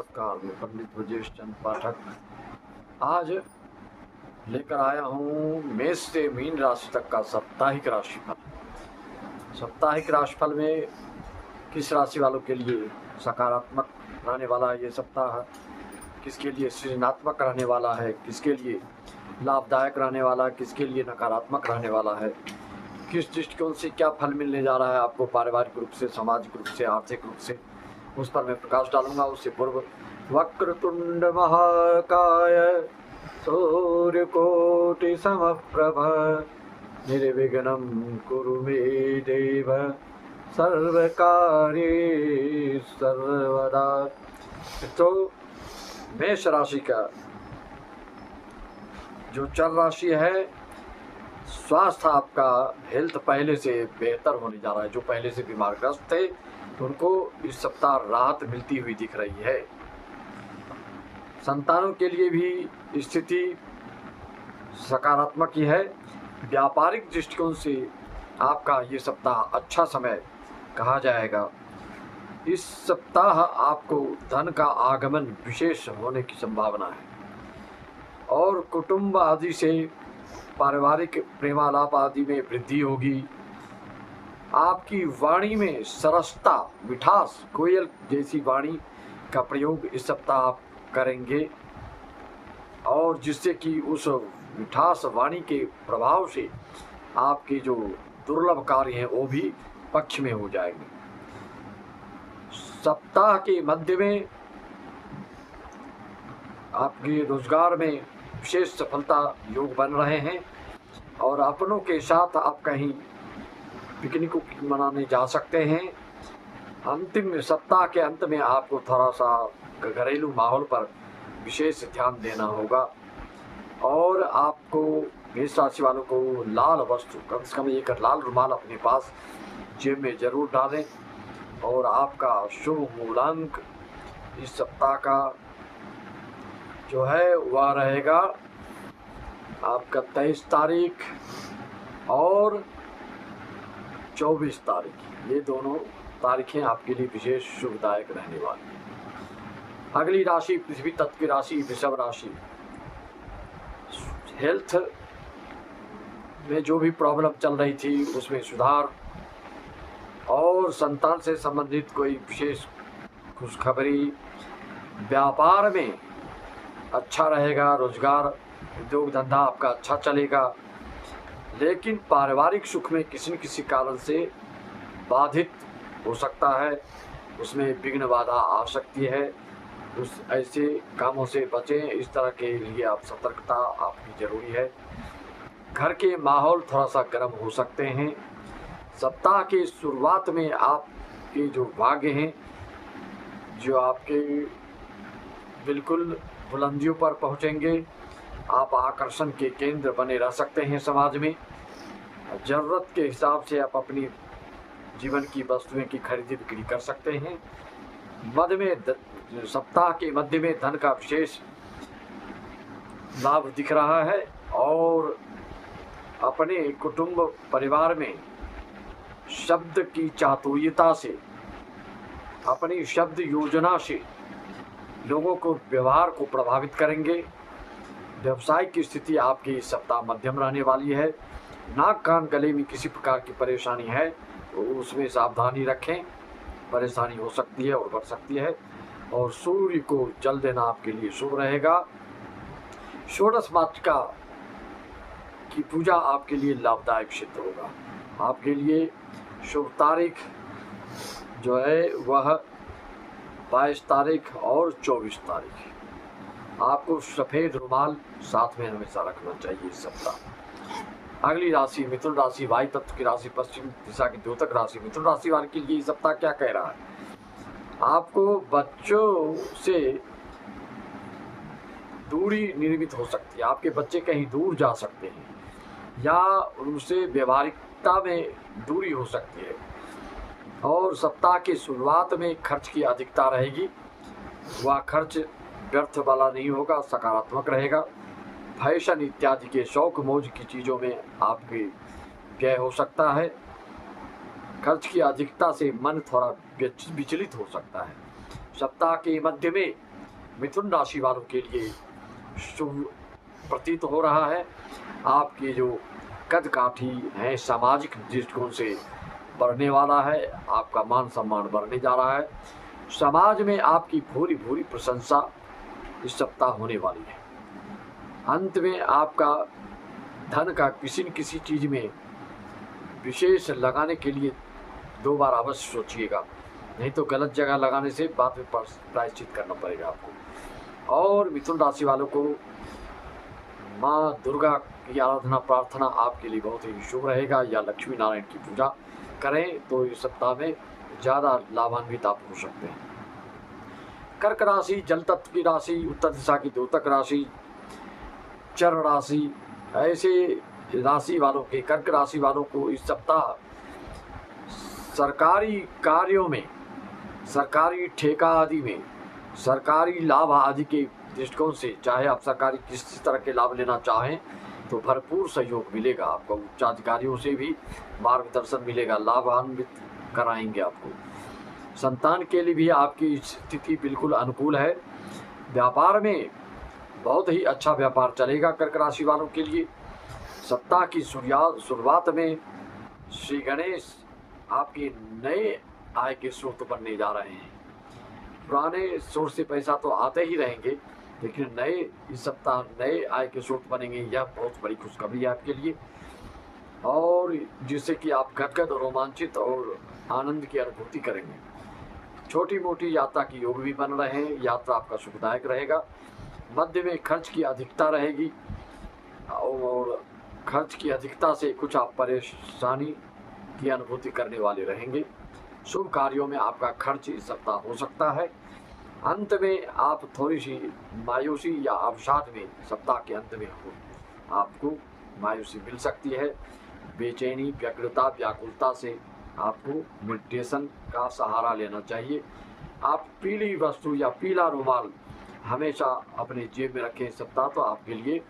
नमस्कार, मैं पंडित ब्रजेश चंद पाठक आज लेकर आया हूँ मेष से मीन राशि तक का साप्ताहिक राशिफल। साप्ताहिक राशिफल में किस राशि वालों के लिए सकारात्मक रहने वाला है ये सप्ताह, किसके लिए सृजनात्मक रहने वाला है, किसके लिए लाभदायक रहने वाला है, किसके लिए नकारात्मक रहने वाला है, किस दृष्टिकोण से क्या फल मिलने जा रहा है आपको पारिवारिक रूप से, सामाजिक रूप से, आर्थिक रूप से, उस पर मैं प्रकाश डालूंगा। उससे पूर्व वक्रतुंड महाकाय सूर्यकोटि समप्रभ निर्विघ्नं कुरु मे देव सर्वकार्ये सर्वदा। तो मेष राशि का जो चर राशि है, स्वास्थ्य आपका हेल्थ पहले से बेहतर होने जा रहा है। जो पहले से बीमारग्रस्त थे उनको इस सप्ताह राहत मिलती हुई दिख रही है। संतानों के लिए भी स्थिति सकारात्मक ही है। व्यापारिक दृष्टिकोण से आपका ये सप्ताह अच्छा समय कहा जाएगा। इस सप्ताह आपको धन का आगमन विशेष होने की संभावना है और कुटुंब आदि से पारिवारिक प्रेमालाप आदि में वृद्धि होगी। आपकी वाणी में सरसता, मिठास, कोयल जैसी वाणी का प्रयोग इस सप्ताह आप करेंगे और जिससे कि उस मिठास वाणी के प्रभाव से आपके जो दुर्लभ कार्य हैं वो भी पक्ष में हो जाएंगे। सप्ताह के मध्य में आपके रोजगार में विशेष सफलता योग बन रहे हैं और अपनों के साथ आप कहीं पिकनिक मनाने जा सकते हैं। अंतिम सप्ताह के अंत में आपको थोड़ा सा घरेलू माहौल पर विशेष ध्यान देना होगा और आपको मेष राशि वालों को लाल वस्तु, कम से कम एक लाल रुमाल अपने पास जेब में जरूर डालें। और आपका शुभ मूलांक इस सप्ताह का जो है वह रहेगा आपका 23 तारीख और 24 तारीख। ये दोनों तारीखें आपके लिए विशेष शुभदायक रहने वाली हैं। अगली राशि पृथ्वी तत्व की राशि वृषभ राशि। हेल्थ में जो भी प्रॉब्लम चल रही थी उसमें सुधार और संतान से संबंधित कोई विशेष खुशखबरी। व्यापार में अच्छा रहेगा, रोजगार उद्योग धंधा आपका अच्छा चलेगा, लेकिन पारिवारिक सुख में किसी न किसी कारण से बाधित हो सकता है, उसमें विघ्न बाधा आ सकती है। उस ऐसे कामों से बचें। इस तरह के लिए आप सतर्कता आपकी ज़रूरी है। घर के माहौल थोड़ा सा गर्म हो सकते हैं। सप्ताह की शुरुआत में आपके जो भाग्य हैं, जो आपके बिल्कुल बुलंदियों पर पहुंचेंगे। आप आकर्षण के केंद्र बने रह सकते हैं समाज में। ज़रूरत के हिसाब से आप अपनी जीवन की वस्तुएं की खरीदी बिक्री कर सकते हैं। मध्य में सप्ताह के मध्य में धन का विशेष लाभ दिख रहा है और अपने कुटुंब परिवार में शब्द की चातुर्यता से, अपनी शब्द योजना से लोगों को व्यवहार को प्रभावित करेंगे। व्यवसायिक की स्थिति आपकी इस सप्ताह मध्यम रहने वाली है। नाक कान गले में किसी प्रकार की परेशानी है तो उसमें सावधानी रखें, परेशानी हो सकती है और बढ़ सकती है। और सूर्य को जल देना आपके लिए शुभ रहेगा। षोडश मातृका की पूजा आपके लिए लाभदायक सिद्ध होगा। आपके लिए शुभ तारीख जो है वह 22 तारीख और 24 तारीख। आपको सफ़ेद रुमाल साथ में हमेशा रखना चाहिए इस सप्ताह। अगली राशि मिथुन राशि, वायु तत्व की राशि, पश्चिम दिशा की द्योतक राशि। मिथुन राशि वाले के लिए इस सप्ताह क्या कह रहा है? आपको बच्चों से दूरी निर्मित हो सकती है। आपके बच्चे कहीं दूर जा सकते हैं या उनसे व्यवहारिकता में दूरी हो सकती है। और सप्ताह की शुरुआत में खर्च की अधिकता रहेगी। वह खर्च व्यर्थ वाला नहीं होगा, सकारात्मक रहेगा। फैशन इत्यादि के शौक मौज की चीज़ों में आपके व्यय हो सकता है। खर्च की अधिकता से मन थोड़ा विचलित हो सकता है। सप्ताह के मध्य में मिथुन राशि वालों के लिए शुभ प्रतीत हो रहा है। आपकी जो कद काठी है सामाजिक दृष्टिकोण से बढ़ने वाला है, आपका मान सम्मान बढ़ने जा रहा है। समाज में आपकी भूरी भूरी प्रशंसा इस सप्ताह होने वाली है। अंत में आपका धन का किसी न किसी चीज में विशेष लगाने के लिए 2 बार अवश्य सोचिएगा, नहीं तो गलत जगह लगाने से बाद में प्रायश्चित करना पड़ेगा आपको। और मिथुन राशि वालों को माँ दुर्गा की आराधना प्रार्थना आपके लिए बहुत ही शुभ रहेगा, या लक्ष्मी नारायण की पूजा करें तो इस सप्ताह में ज़्यादा लाभान्वित आप हो सकते हैं। कर्क राशि जल तत्व की राशि, उत्तर दिशा की द्योतक राशि, चर राशि, ऐसे राशि वालों के कर्क राशि वालों को इस सप्ताह सरकारी कार्यों में, सरकारी ठेका आदि में, सरकारी लाभ आदि के दृष्टिकोण से, चाहे आप सरकारी किसी तरह के लाभ लेना चाहें तो भरपूर सहयोग मिलेगा आपको। उच्चाधिकारियों से भी मार्गदर्शन मिलेगा, लाभान्वित कराएंगे आपको। संतान के लिए भी आपकी स्थिति बिल्कुल अनुकूल है। व्यापार में बहुत ही अच्छा व्यापार चलेगा कर्क राशि वालों के लिए। सप्ताह की शुरुआत में श्री गणेश आपके नए आय के स्रोत बनने जा रहे हैं। पुराने सोर्स से पैसा तो आते ही रहेंगे, लेकिन नए इस सप्ताह नए आय के स्रोत बनेंगे। यह बहुत बड़ी खुशखबरी है आपके लिए, और जिससे कि आप गदगद और रोमांचित और आनंद की अनुभूति करेंगे। छोटी मोटी यात्रा की योग भी बन रहे हैं, यात्रा आपका सुखदायक रहेगा। मध्य में खर्च की अधिकता रहेगी, और खर्च की अधिकता से कुछ आप परेशानी की अनुभूति करने वाले रहेंगे। शुभ कार्यों में आपका खर्च इस सप्ताह हो सकता है। अंत में आप थोड़ी सी मायूसी या अवसाद में सप्ताह के अंत में आपको मायूसी मिल सकती है। बेचैनी, व्यग्रता, व्याकुलता से आपको मेडिटेशन का सहारा लेना चाहिए। आप पीली वस्तु या पीला रुमाल हमेशा अपने जेब में रखें। सप्ताह तो आपके लिए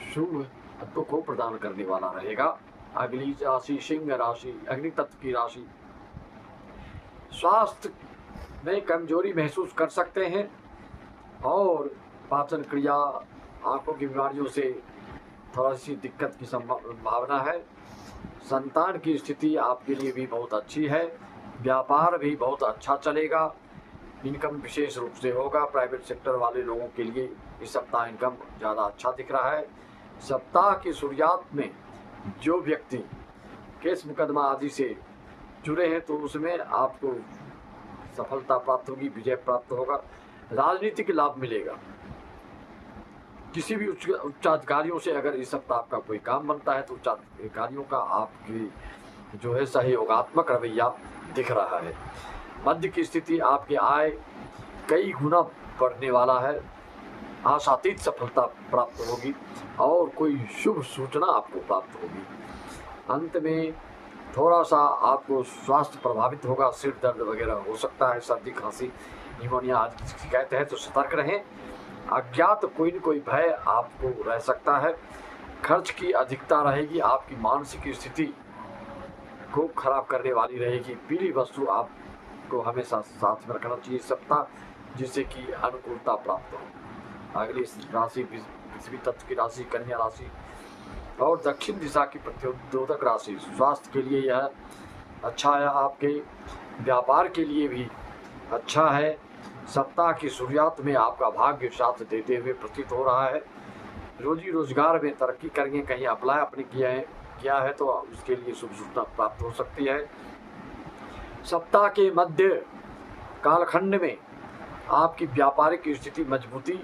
शुभ तत्व को प्रदान करने वाला रहेगा। अगली राशि सिंह राशि, अग्नि तत्व की राशि। स्वास्थ्य में कमजोरी महसूस कर सकते हैं, और पाचन क्रिया, आंखों की बीमारियों से थोड़ा सी दिक्कत की संभावना है। संतान की स्थिति आपके लिए भी बहुत अच्छी है। व्यापार भी बहुत अच्छा चलेगा। इनकम विशेष रूप से होगा। प्राइवेट सेक्टर वाले लोगों के लिए इस सप्ताह इनकम ज़्यादा अच्छा दिख रहा है। सप्ताह की शुरुआत में जो व्यक्ति केस मुकदमा आदि से जुड़े हैं तो उसमें आपको सफलता प्राप्त होगी, विजय प्राप्त होगा। राजनीतिक लाभ मिलेगा। किसी भी उच्चाधिकारियों से अगर इस सप्ताह आपका कोई काम बनता है तो उच्चाधिकारियों का आपकी जो है सहयोगात्मक रवैया दिख रहा है। मध्य की स्थिति आपकी आय कई गुना बढ़ने वाला है। आशातीत सफलता प्राप्त होगी, और कोई शुभ सूचना आपको प्राप्त होगी। अंत में थोड़ा सा आपको स्वास्थ्य प्रभावित होगा, सिर दर्द वगैरह हो सकता है, सर्दी खांसी निमोनिया आदि की शिकायत है तो सतर्क रहें। अज्ञात कोई न कोई भय आपको रह सकता है। खर्च की अधिकता रहेगी, आपकी मानसिक स्थिति को खराब करने वाली रहेगी। पीली वस्तु आपको हमेशा साथ में रखना चाहिए सप्ताह, जिससे कि अनुकूलता प्राप्त हो। अगली राशि पृथ्वी तत्व की राशि कन्या राशि और दक्षिण दिशा की प्रतिरोधक राशि। स्वास्थ्य के लिए यह अच्छा है, आपके व्यापार के लिए भी अच्छा है। सप्ताह की शुरुआत में आपका भाग्य साथ देते हुए प्रतीत हो रहा है। रोजी रोजगार में तरक्की करेंगे, कहीं अप्लाई अपने किया है तो उसके लिए शुभ सूचना प्राप्त हो सकती है। सप्ताह के मध्य कालखंड में आपकी व्यापारिक स्थिति मजबूती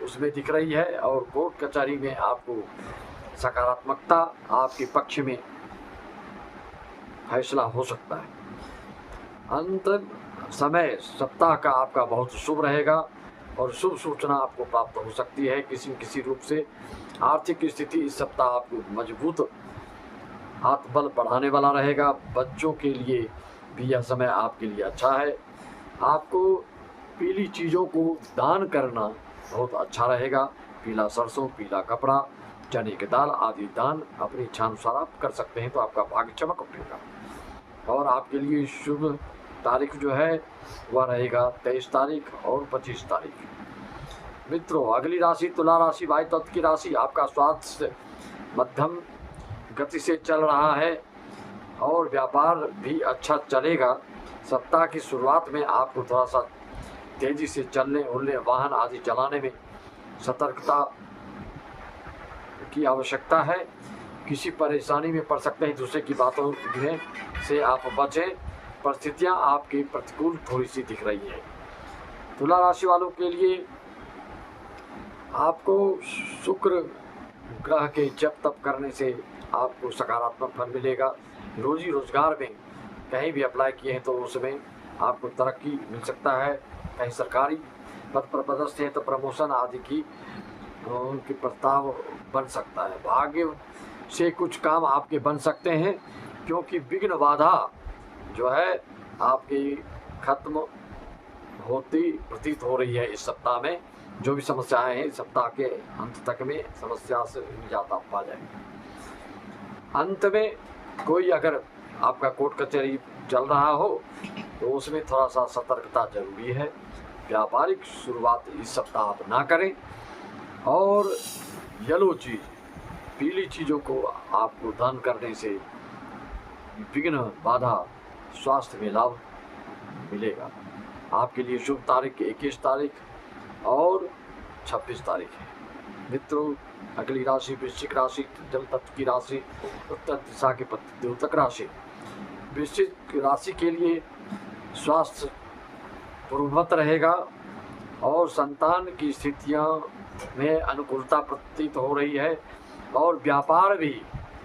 उसमें दिख रही है, और कोर्ट कचहरी में आपको सकारात्मकता आपके पक्ष में फैसला हो सकता है। अंतिम समय सप्ताह का आपका बहुत शुभ रहेगा, और शुभ सूचना आपको प्राप्त हो सकती है किसी न किसी रूप से। आर्थिक स्थिति इस सप्ताह आपको मजबूत आत्मबल बढ़ाने वाला रहेगा। बच्चों के लिए भी यह समय आपके लिए अच्छा है। आपको पीली चीज़ों को दान करना बहुत अच्छा रहेगा। पीला सरसों, पीला कपड़ा, चने की दाल आदि दान अपनी इच्छानुसार आप कर सकते हैं तो आपका भाग्य चमक उठेगा। और आपके लिए शुभ तारीख जो है वह रहेगा 23 तारीख और 25 तारीख। मित्रों, अगली राशि तुला राशि, वायु तत्व की राशि। आपका स्वास्थ्य मध्यम गति से चल रहा है और व्यापार भी अच्छा चलेगा। सप्ताह की शुरुआत में आपको थोड़ा सा तेजी से चलने उड़ने वाहन आदि चलाने में सतर्कता की आवश्यकता है। किसी परेशानी में पड़ सकते हैं, दूसरे की बातों में से आप बचें। परिस्थितियां आपकी प्रतिकूल थोड़ी सी दिख रही है। तुला राशि वालों के लिए आपको शुक्र ग्रह के जप तप करने से आपको सकारात्मक फल मिलेगा। रोजी रोजगार में कहीं भी अप्लाई किए हैं तो उसमें आपको तरक्की मिल सकता है। कहीं सरकारी पद पर पदस्थ हैं तो प्रमोशन आदि की उनके प्रस्ताव बन सकता है। भाग्य से कुछ काम आपके बन सकते हैं, क्योंकि विघ्न बाधा जो है आपकी खत्म होती प्रतीत हो रही है। इस सप्ताह में जो भी समस्याएं हैं सप्ताह के अंत तक में समस्या से निजात आप पा जाएंगे। अंत में कोई अगर आपका कोर्ट कचहरी चल रहा हो तो उसमें थोड़ा सा सतर्कता जरूरी है। व्यापारिक शुरुआत इस सप्ताह आप ना करें और येलो चीज, पीली चीज़ों को आपको दान करने से विघ्न बाधा स्वास्थ्य में लाभ मिलेगा। आपके लिए शुभ तारीख 21 तारीख और 26 तारीख है। मित्रों, अगली राशि वृश्चिक राशि, जल तत्व की राशि, उत्तर दिशा के पति द्योतक राशि। वृश्चिक राशि के लिए स्वास्थ्य पूर्ववत रहेगा और संतान की स्थितियां में अनुकूलता प्रतीत हो रही है और व्यापार भी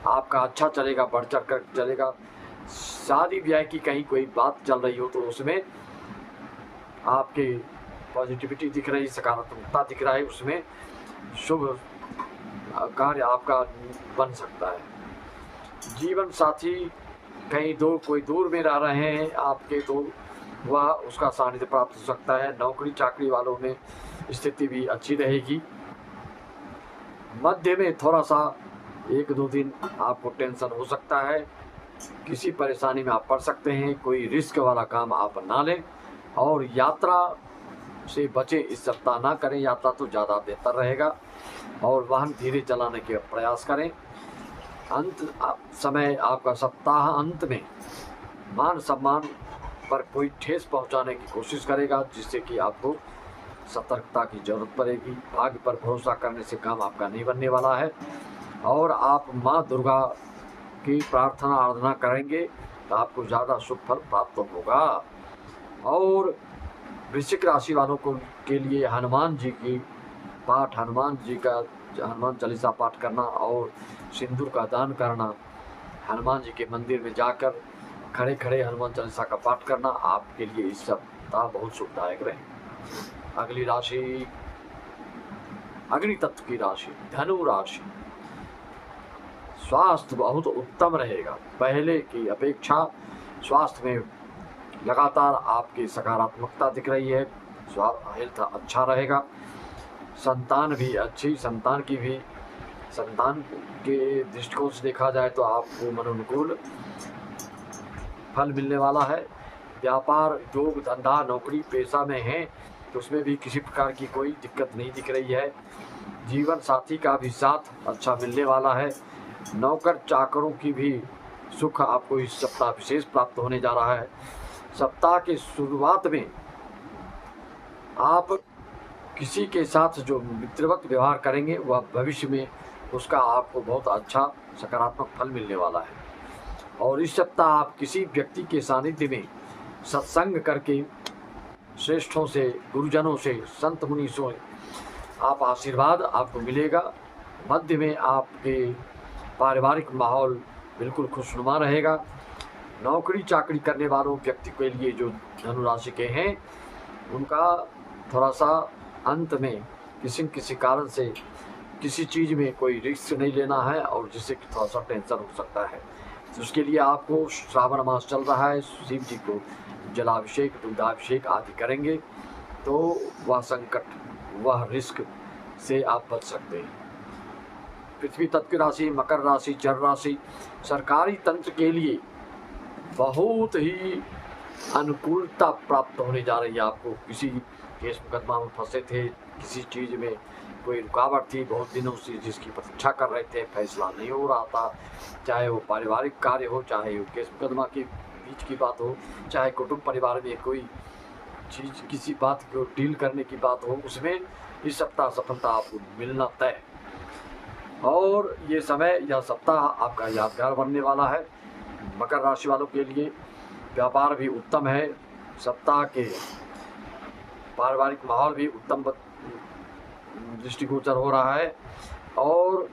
आपका अच्छा चलेगा, बढ़ चढ़ कर चलेगा। शादी ब्याह की कहीं कोई बात चल रही हो तो उसमें आपके पॉजिटिविटी दिख रही, सकारात्मकता दिख रहा है, उसमें शुभ कार्य आपका बन सकता है। जीवन साथी कहीं कोई दूर में रह रहे हैं आपके तो वह उसका सानिध्य प्राप्त हो सकता है। नौकरी चाकरी वालों में स्थिति भी अच्छी रहेगी। मध्य में थोड़ा सा 1-2 दिन आपको टेंशन हो सकता है, किसी परेशानी में आप पड़ सकते हैं। कोई रिस्क वाला काम आप ना लें और यात्रा से बचें, इस सप्ताह ना करें यात्रा तो ज़्यादा बेहतर रहेगा और वाहन धीरे चलाने के प्रयास करें। समय आपका सप्ताह अंत में मान सम्मान पर कोई ठेस पहुंचाने की कोशिश करेगा, जिससे कि आपको सतर्कता की जरूरत पड़ेगी। भाग्य पर भरोसा करने से काम आपका नहीं बनने वाला है और आप माँ दुर्गा की प्रार्थना आराधना करेंगे तो आपको ज़्यादा शुभ फल प्राप्त होगा। और वृश्चिक राशि वालों को के लिए हनुमान जी की पाठ, हनुमान चालीसा पाठ करना और सिंदूर का दान करना, हनुमान जी के मंदिर में जाकर खड़े खड़े हनुमान चालीसा का पाठ करना आपके लिए इस सप्ताह बहुत शुभदायक रहे। अगली राशि अग्नि तत्व की राशि, धनु राशि। स्वास्थ्य बहुत उत्तम रहेगा, पहले की अपेक्षा स्वास्थ्य में लगातार आपकी सकारात्मकता दिख रही है। हेल्थ अच्छा रहेगा। संतान भी अच्छी, संतान के दृष्टिकोण से देखा जाए तो आपको मनोनुकूल फल मिलने वाला है। व्यापार, उद्योग, धंधा, नौकरी पेशा में है तो उसमें भी किसी प्रकार की कोई दिक्कत नहीं दिख रही है। जीवन साथी का भी साथ अच्छा मिलने वाला है। नौकर चाकरों की भी सुख आपको इस सप्ताह विशेष प्राप्त होने जा रहा है। सप्ताह के शुरुआत में आप किसी के साथ जो मित्रवत व्यवहार करेंगे वह भविष्य में उसका आपको बहुत अच्छा सकारात्मक फल मिलने वाला है। और इस सप्ताह आप किसी व्यक्ति के सानिध्य में सत्संग करके श्रेष्ठों से, गुरुजनों से, संत मुनि से आप आशीर्वाद आपको मिलेगा। मध्य में आपके पारिवारिक माहौल बिल्कुल खुशनुमा रहेगा। नौकरी चाकरी करने वालों व्यक्ति के लिए जो धनु राशि के हैं उनका थोड़ा सा अंत में किसी कारण से किसी चीज़ में कोई रिस्क नहीं लेना है और जिससे कि थोड़ा सा टेंशन हो सकता है। तो उसके लिए आपको, श्रावण मास चल रहा है, शिव जी को जलाभिषेक, दुग्धाभिषेक आदि करेंगे तो वह संकट, वह रिस्क से आप बच सकते हैं। पृथ्वी तत्व की राशि मकर राशि, जल राशि। सरकारी तंत्र के लिए बहुत ही अनुकूलता प्राप्त होने जा रही है। आपको किसी केस मुकदमा में फंसे थे, किसी चीज़ में कोई रुकावट थी, बहुत दिनों से जिसकी प्रतीक्षा कर रहे थे, फैसला नहीं हो रहा था, चाहे वो पारिवारिक कार्य हो, चाहे वो केस मुकदमा के बीच की बात हो, चाहे कुटुंब परिवार में कोई चीज़ किसी बात को डील करने की बात हो, उसमें इस सप्ताह सफलता आपको मिलना तय। और ये समय यह सप्ताह आपका यादगार बनने वाला है। मकर राशि वालों के लिए व्यापार भी उत्तम है, सप्ताह के पारिवारिक माहौल भी उत्तम दृष्टिगोचर हो रहा है। और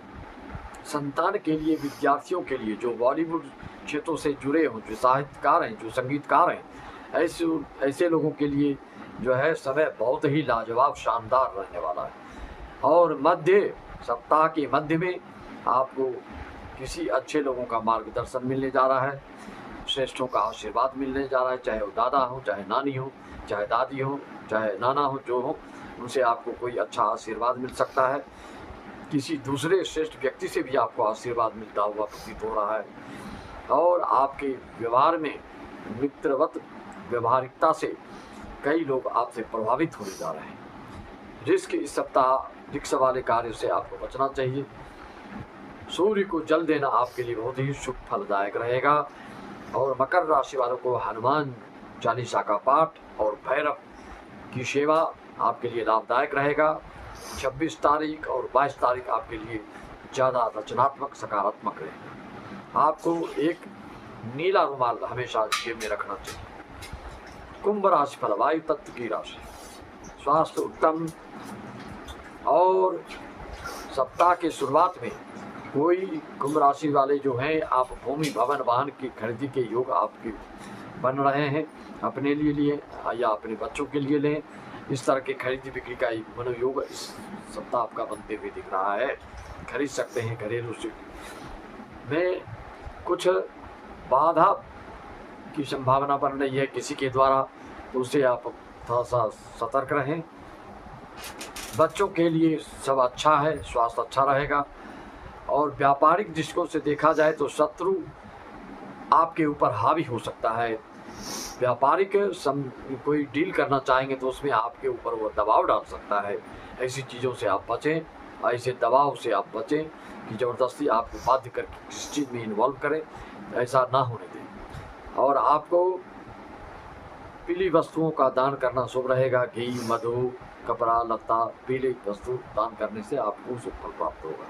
संतान के लिए, विद्यार्थियों के लिए जो बॉलीवुड क्षेत्रों से जुड़े हों, जो साहित्यकार हैं, जो संगीतकार हैं, ऐसे लोगों के लिए जो है समय बहुत ही लाजवाब शानदार रहने वाला है। और सप्ताह के मध्य में आपको किसी अच्छे लोगों का मार्गदर्शन मिलने जा रहा है, श्रेष्ठों का आशीर्वाद मिलने जा रहा है, चाहे वो दादा हो, चाहे नानी हो, चाहे दादी हो, चाहे नाना हो, जो हो, उनसे आपको कोई अच्छा आशीर्वाद मिल सकता है। किसी दूसरे श्रेष्ठ व्यक्ति से भी आपको आशीर्वाद मिलता हुआ प्रतीत हो रहा है। और आपके व्यवहार में मित्रवत व्यवहारिकता से कई लोग आपसे प्रभावित होने जा रहे हैं। रिस्क इस सप्ताह रिस्क वाले कार्य से आपको बचना चाहिए। सूर्य को जल देना आपके लिए बहुत ही शुभ फलदायक रहेगा। और मकर राशि वालों को हनुमान चालीसा का पाठ और भैरव की सेवा आपके लिए लाभदायक रहेगा। 26 तारीख और 22 तारीख आपके लिए ज़्यादा रचनात्मक सकारात्मक रहेगा। आपको एक नीला रुमाल हमेशा जेब में रखना चाहिए। कुंभ राशि फल, वायु तत्व की राशि, स्वास्थ्य उत्तम। और सप्ताह के शुरुआत में कोई कुंभ राशि वाले जो हैं, आप भूमि भवन वाहन की खरीदी के योग आपके बन रहे हैं, अपने लिए या अपने बच्चों के लिए लें। इस तरह के खरीदी बिक्री का एक मनोयोग इस सप्ताह आपका बनते हुए दिख रहा है। खरीद सकते हैं। घरेलू में कुछ बाधा की संभावना बन रही है किसी के द्वारा, तो उससे आप थोड़ा सा सतर्क रहें। बच्चों के लिए सब अच्छा है, स्वास्थ्य अच्छा रहेगा। और व्यापारिक दृष्टिकोण से देखा जाए तो शत्रु आपके ऊपर हावी हो सकता है। व्यापारिक कोई डील करना चाहेंगे तो उसमें आपके ऊपर वो दबाव डाल सकता है। ऐसी चीज़ों से आप बचें, ऐसे दबाव से आप बचें कि ज़बरदस्ती आपको बाध्य करके किसी चीज़ में इन्वॉल्व करें, ऐसा ना होने दें। और आपको पीली वस्तुओं का दान करना शुभ रहेगा। घी, मधु, कपड़ा लत्ता, पीली वस्तु दान करने से आपको शुभ फल प्राप्त होगा।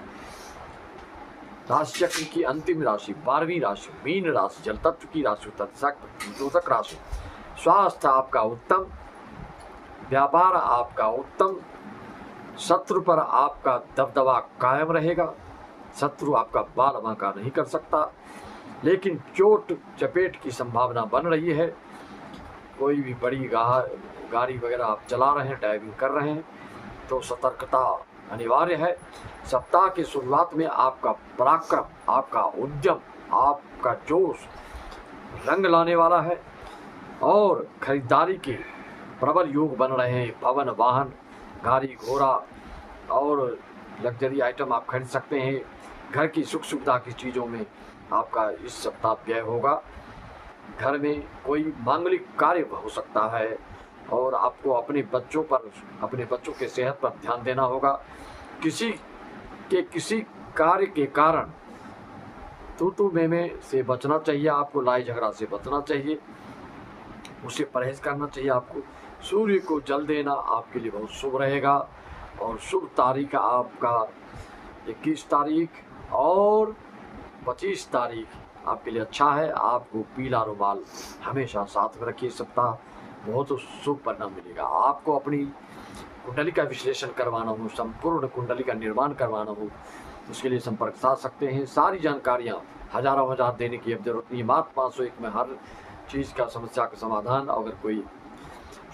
राशि चक्र की अंतिम राशि 12वीं राशि मीन राशि, जल तत्व की राशि, तत्सक राशि। स्वास्थ्य आपका उत्तम, व्यापार आपका उत्तम, शत्रु पर आपका दबदबा कायम रहेगा। शत्रु आपका बाल बांका नहीं कर सकता, लेकिन चोट चपेट की संभावना बन रही है। कोई भी बड़ी गाड़ी वगैरह आप चला रहे हैं, ड्राइविंग कर रहे हैं, तो सतर्कता अनिवार्य है। सप्ताह की शुरुआत में आपका पराक्रम, आपका उद्यम, आपका जोश रंग लाने वाला है। और खरीदारी के प्रबल योग बन रहे हैं। भवन, वाहन, गाड़ी घोड़ा और लग्जरी आइटम आप खरीद सकते हैं। घर की सुख सुविधा की चीज़ों में आपका इस सप्ताह व्यय होगा। घर में कोई मांगलिक कार्य हो सकता है और आपको अपने बच्चों के सेहत पर ध्यान देना होगा। किसी कार्य के कारण तू में से बचना चाहिए। आपको लड़ाई झगड़ा से बचना चाहिए, उससे परहेज करना चाहिए। आपको सूर्य को जल देना आपके लिए बहुत शुभ रहेगा। और शुभ तारीख आपका 21 तारीख और 25 तारीख आपके लिए अच्छा है। आपको पीला रुमाल हमेशा साथ में रखिए। सप्ताह बहुत शुभ परिणाम मिलेगा। आपको अपनी कुंडली का विश्लेषण करवाना हो, संपूर्ण कुंडली का निर्माण करवाना हो, उसके लिए संपर्क साध सकते हैं। सारी जानकारियाँ हजारों हजार देने की अब जरूरत नहीं। मात्र 501 में हर चीज़ का समस्या का समाधान। अगर कोई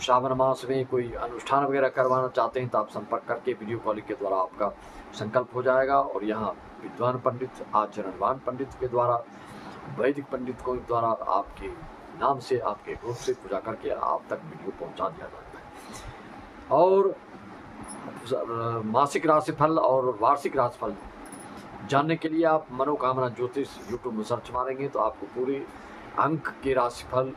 श्रावण मास में कोई अनुष्ठान वगैरह करवाना चाहते हैं तो आप संपर्क करके वीडियो कॉलिंग के द्वारा आपका संकल्प हो जाएगा। और यहाँ विद्वान पंडित, आचरणवान पंडित के द्वारा, वैदिक पंडित को द्वारा आपके नाम से, आपके रूप से पूजा करके आप तक वीडियो पहुँचा दिया जाता है। और मासिक राशिफल और वार्षिक राशिफल जानने के लिए आप मनोकामना ज्योतिष यूट्यूब में सर्च मारेंगे तो आपको पूरे अंक के राशिफल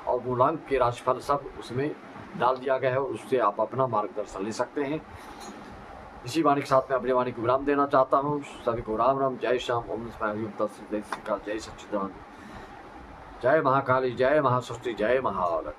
और मूलांक के राशिफल सब उसमें डाल दिया गया है और उससे आप अपना मार्गदर्शन ले सकते हैं। इसी वाणी के साथ में अपनी वाणी को विराम देना चाहता हूँ। सभी को राम राम, जय श्याम, ओम नमः शिवाय, जय श्री काल, जय सच्चिदानंद, जय महाकाली, जय महासृष्टि, जय महालक्ष्मी।